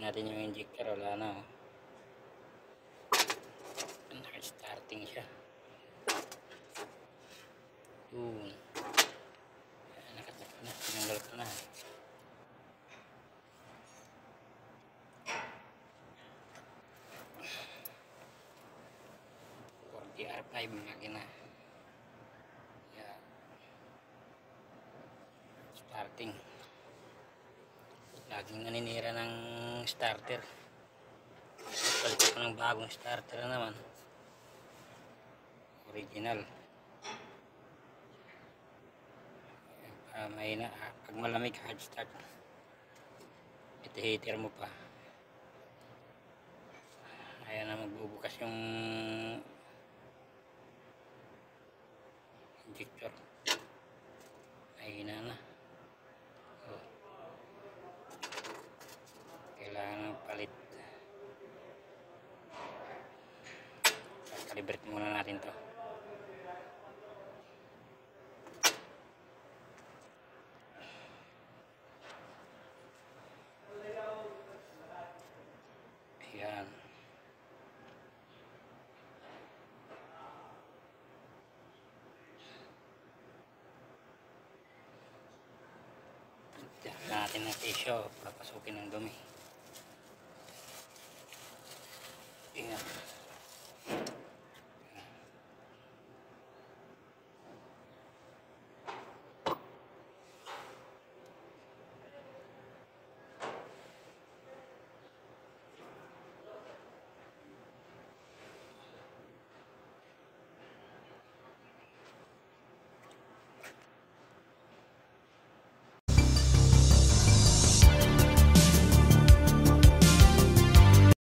natin yung injector, wala na. Naka-starting siya. Yun. Nakatak na, tinanggal ko na. R5 makina. Yan. Starting. Laging naninira ng starter. Palit ko ng bagong starter na naman. Original. May na, pag malamig hard start. Ito heater mo pa. Ayan na, magbubukas yung injector. Mahina na. Oh. Kailangan ng palit. Calibrate muna natin to. Ayan. Diyan natin ng tissue, papasukin ng dumi. Ayan.